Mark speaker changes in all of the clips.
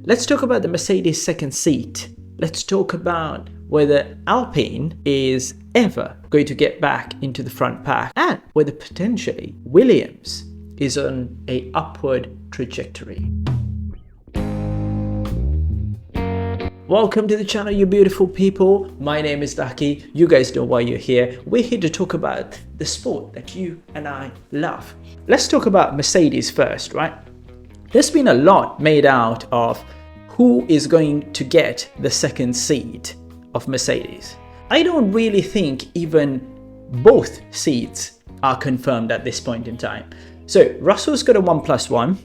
Speaker 1: Let's talk about the Mercedes second seat. Let's talk about whether Alpine is ever going to get back into the front pack and whether potentially Williams is on an upward trajectory. Welcome to the channel, you beautiful people. My name is Lucky. You guys know why you're here. We're here to talk about the sport that you and I love. Let's talk about Mercedes first, right? There's been a lot made out of who is going to get the second seat of Mercedes. I don't really think even both seats are confirmed at this point in time. So Russell's got a 1+1.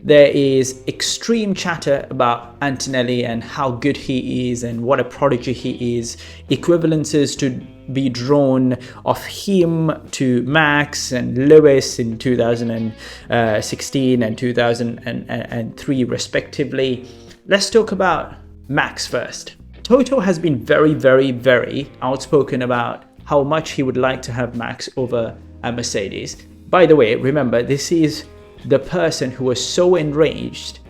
Speaker 1: There is extreme chatter about Antonelli and how good he is and what a prodigy he is. Equivalences to be drawn of him to Max and Lewis in 2016 and 2003 respectively. Let's talk about Max first. Toto has been very outspoken about how much he would like to have Max over a Mercedes. By the way, remember, this is the person who was so enraged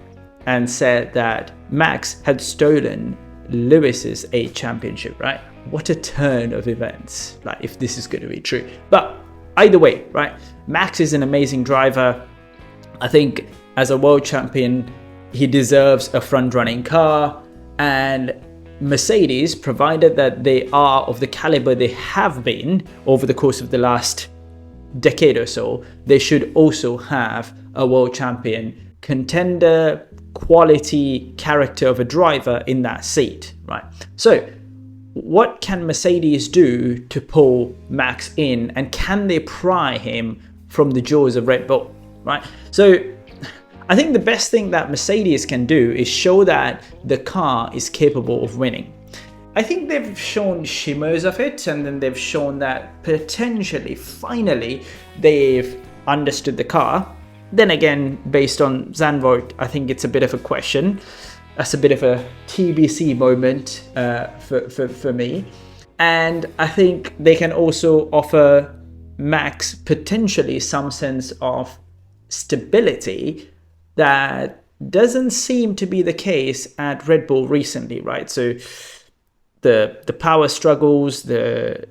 Speaker 1: and said that Max had stolen Lewis's 8 championship, right? What a turn of events, like if this is going to be true. But either way, right? Max is an amazing driver. I think as a world champion, he deserves a front-running car, and Mercedes, provided that they are of the caliber they have been over the course of the last decade or so, they should also have a world champion contender, quality character of a driver in that seat, right? So what can Mercedes do to pull Max in, and can they pry him from the jaws of Red Bull, right? So I think the best thing that Mercedes can do is show that the car is capable of winning. I think they've shown shimmers of it, and then they've shown that potentially, finally, they've understood the car. Then again, based on Zandvoort, I think it's a bit of a question. That's a bit of a TBC moment for me. And I think they can also offer Max potentially some sense of stability that doesn't seem to be the case at Red Bull recently, right? So the power struggles, the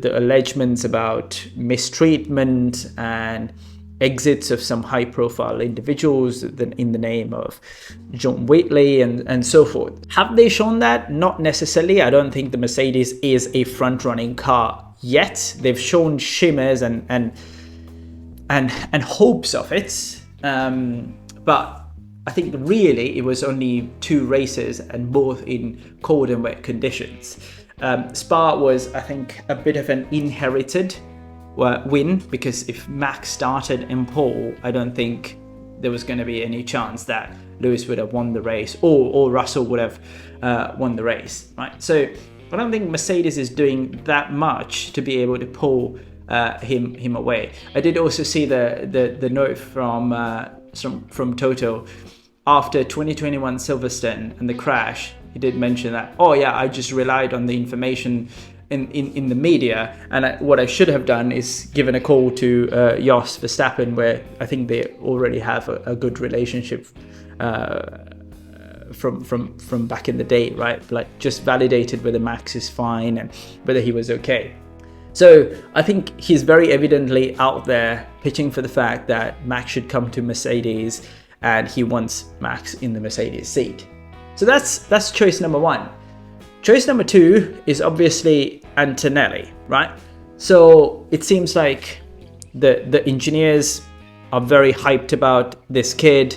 Speaker 1: allegations about mistreatment and exits of some high-profile individuals in the name of John Wheatley and so forth. Have they shown that? Not necessarily. I don't think the Mercedes is a front-running car yet. They've shown shimmers and hopes of it. But I think really it was only 2 races, and both in cold and wet conditions. Spa was, I think, a bit of an inherited win, because if Max started in pole, I don't think there was going to be any chance that Lewis would have won the race, or Russell would have won the race, right? So I don't think Mercedes is doing that much to be able to pull him away. I did also see the note from Toto after 2021 Silverstone and the crash. He did mention that, oh yeah, I just relied on the information in the media, and what I should have done is given a call to Jos Verstappen, where I think they already have a good relationship from back in the day, right? Like just validated whether Max is fine and whether he was okay. So I think he's very evidently out there pitching for the fact that Max should come to Mercedes, and he wants Max in the Mercedes seat. So that's choice number 1. Choice number 2 is obviously Antonelli, right? So it seems like the engineers are very hyped about this kid.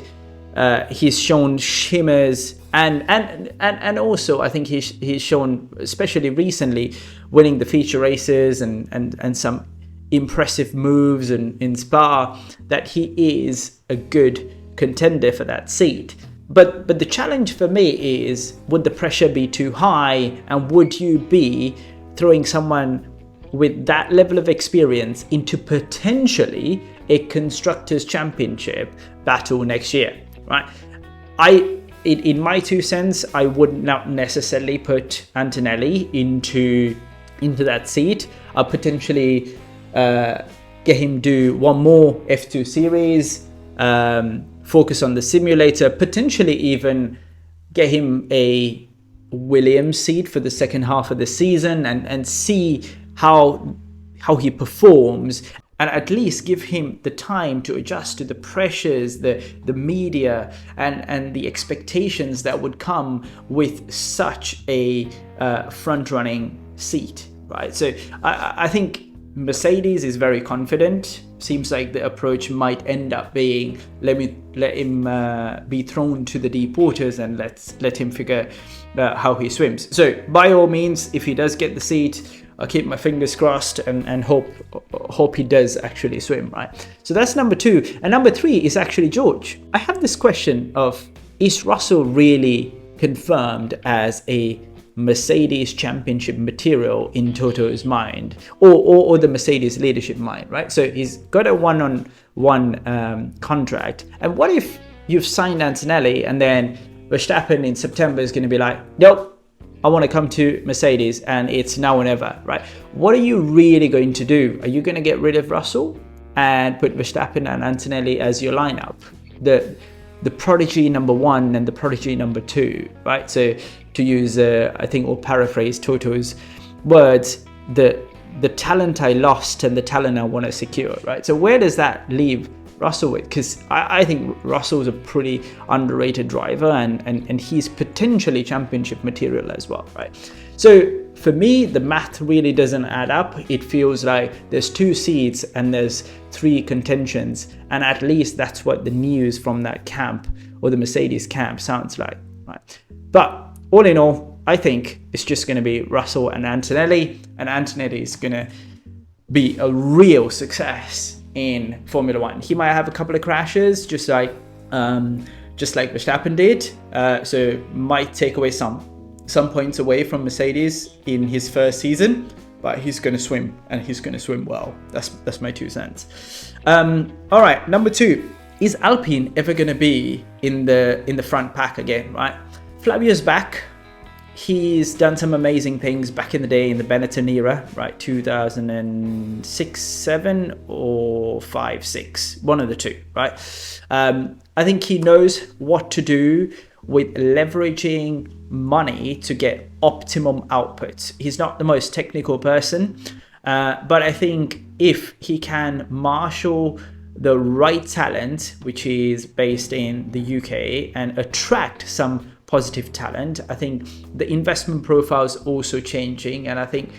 Speaker 1: He's shown shimmers, and also I think he's shown, especially recently, winning the feature races and some impressive moves in Spa, that he is a good contender for that seat. But the challenge for me is, would the pressure be too high, and would you be throwing someone with that level of experience into potentially a Constructors' Championship battle next year, right? In my 2 cents, I would not necessarily put Antonelli into that seat. I'll potentially get him do one more F2 series, focus on the simulator, potentially even get him a Williams seat for the second half of the season and see how he performs, and at least give him the time to adjust to the pressures, the media, and the expectations that would come with such a front-running seat, right? So I think Mercedes is very confident. Seems like the approach might end up being let him be thrown to the deep waters and let him figure how he swims. So by all means, if he does get the seat, I'll keep my fingers crossed and hope he does actually swim, right? So that's number 2. And number 3 is actually George. I have this question of, is Russell really confirmed as a Mercedes championship material in Toto's mind, or the Mercedes leadership mind, right? So he's got a one-on-one contract. And what if you've signed Antonelli and then Vestappen in September is going to be like, nope, I want to come to Mercedes and it's now or never, right? What are you really going to do? Are you going to get rid of Russell and put Vestappen and Antonelli as your lineup? The prodigy number 1 and the prodigy number 2, right? So to use, I think, or paraphrase Toto's words, the talent I lost and the talent I want to secure, right? So where does that leave Russell with? Because I think Russell's a pretty underrated driver and he's potentially championship material as well, right? So for me, the math really doesn't add up. It feels like there's 2 seeds and there's 3 contentions, and at least that's what the news from that camp or the Mercedes camp sounds like, right? But all in all, I think it's just going to be Russell and Antonelli is going to be a real success in Formula One. He might have a couple of crashes, just like Verstappen did, so might take away some points away from Mercedes in his first season, but he's going to swim, and he's going to swim well. That's my 2 cents. All right, number 2, is Alpine ever going to be in the front pack again, right? Flavio's back. He's done some amazing things back in the day in the Benetton era, right? 2006, 7 or 5, 6, one of the 2, right? I think he knows what to do with leveraging money to get optimum output. He's not the most technical person, but I think if he can marshal the right talent, which is based in the UK, and attract some positive talent, I think the investment profile is also changing. And I think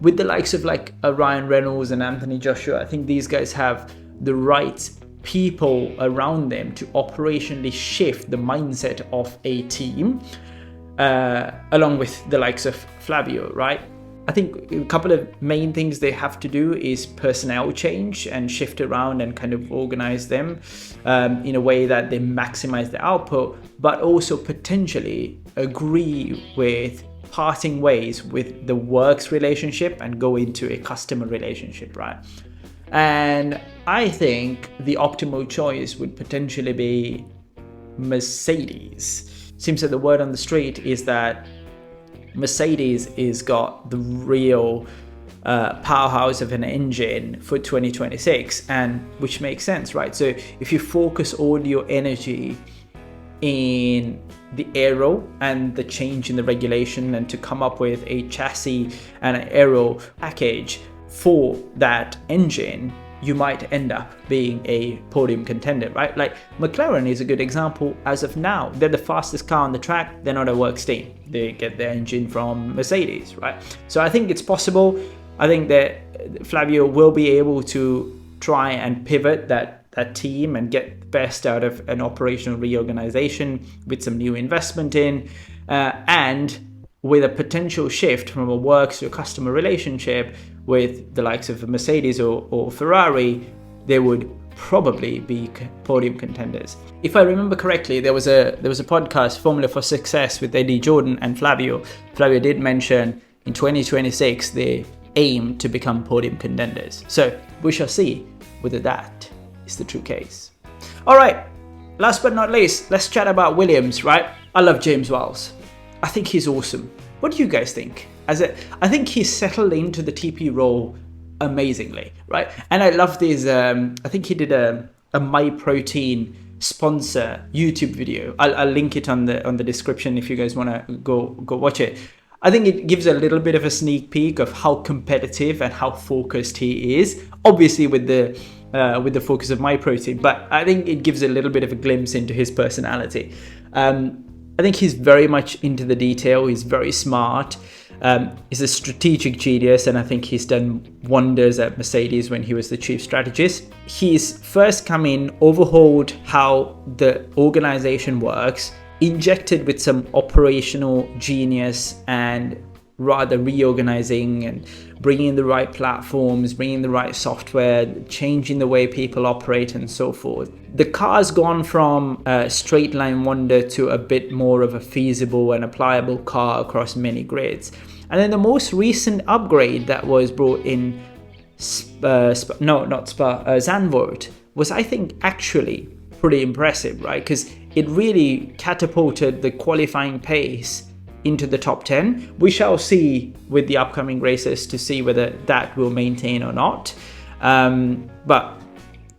Speaker 1: with the likes of like Ryan Reynolds and Anthony Joshua, I think these guys have the right people around them to operationally shift the mindset of a team, along with the likes of Flavio, right? I think a couple of main things they have to do is personnel change and shift around and kind of organize them in a way that they maximize the output, but also potentially agree with parting ways with the works relationship and go into a customer relationship, right? And I think the optimal choice would potentially be Mercedes. Seems that the word on the street is that Mercedes is got the real powerhouse of an engine for 2026, and which makes sense, right? So if you focus all your energy in the aero and the change in the regulation and to come up with a chassis and an aero package for that engine, you might end up being a podium contender, right? Like McLaren is a good example as of now. They're the fastest car on the track. They're not a works team. They get their engine from Mercedes, right? So I think it's possible. I think that Flavio will be able to try and pivot that team and get the best out of an operational reorganization with some new investment in, and with a potential shift from a works to a customer relationship with the likes of Mercedes or Ferrari, they would probably be podium contenders. If I remember correctly, there was a podcast, Formula for Success, with Eddie Jordan and Flavio. Flavio did mention in 2026 they aim to become podium contenders. So we shall see whether that is the true case. All right, last but not least, let's chat about Williams, right? I love James Vowles. I think he's awesome. What do you guys think? I think he's settled into the TP role amazingly, right? And I love this. I think he did a My Protein sponsor YouTube video. I'll link it on the description if you guys want to go watch it. I think it gives a little bit of a sneak peek of how competitive and how focused he is. Obviously with the focus of MyProtein, but I think it gives a little bit of a glimpse into his personality. I think he's very much into the detail. He's very smart. He's a strategic genius, and I think he's done wonders at Mercedes when he was the chief strategist. He's first come in, overhauled how the organization works, injected with some operational genius and rather reorganizing and bringing in the right platforms, bringing the right software, changing the way people operate and so forth. The car's gone from a straight line wonder to a bit more of a feasible and applicable car across many grids. And then the most recent upgrade that was brought in, Zandvoort, was, I think, actually pretty impressive, right? Because it really catapulted the qualifying pace into the top 10. We shall see with the upcoming races to see whether that will maintain or not. But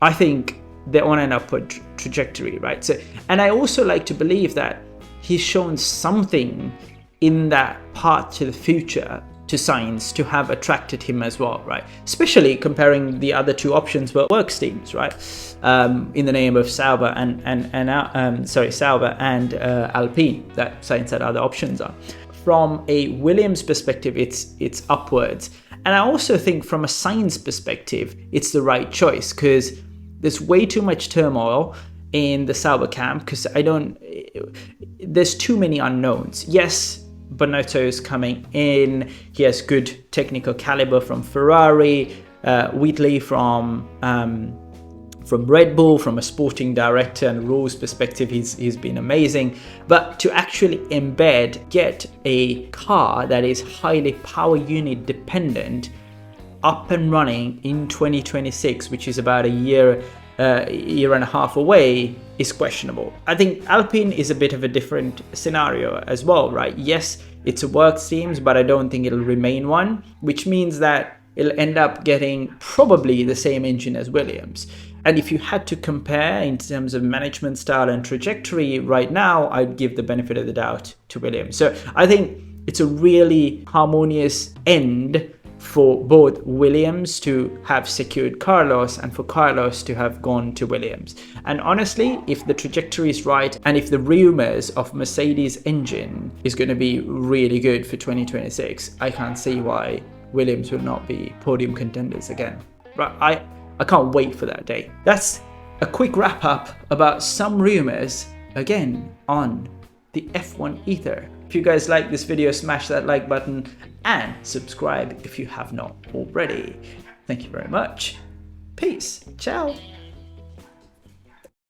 Speaker 1: I think they're on an upward trajectory, right? So, and I also like to believe that he's shown something in that path to the future to science to have attracted him as well, right? Especially comparing the other two options were work teams, right? In the name of Sauber and Alpine, that science had other options are. From a Williams perspective, it's upwards. And I also think from a science perspective, it's the right choice because there's way too much turmoil in the Sauber camp because there's too many unknowns. Yes, Bonotto is coming in. He has good technical caliber from Ferrari. Wheatley from Red Bull, from a sporting director and rules perspective, he's been amazing. But to actually get a car that is highly power unit dependent up and running in 2026, which is about a year and a half away, is questionable. I think Alpine is a bit of a different scenario as well, right? Yes, it's a works teams, but I don't think it'll remain one, which means that it'll end up getting probably the same engine as Williams. And if you had to compare in terms of management style and trajectory right now, I'd give the benefit of the doubt to Williams. So I think it's a really harmonious end for both Williams to have secured Carlos and for Carlos to have gone to Williams. And honestly, if the trajectory is right and if the rumors of Mercedes engine is going to be really good for 2026, I can't see why Williams will not be podium contenders again. Right? I can't wait for that day. That's a quick wrap up about some rumors again on the F1 Ether. If you guys like this video, smash that like button and subscribe if you have not already. Thank you very much. Peace. Ciao.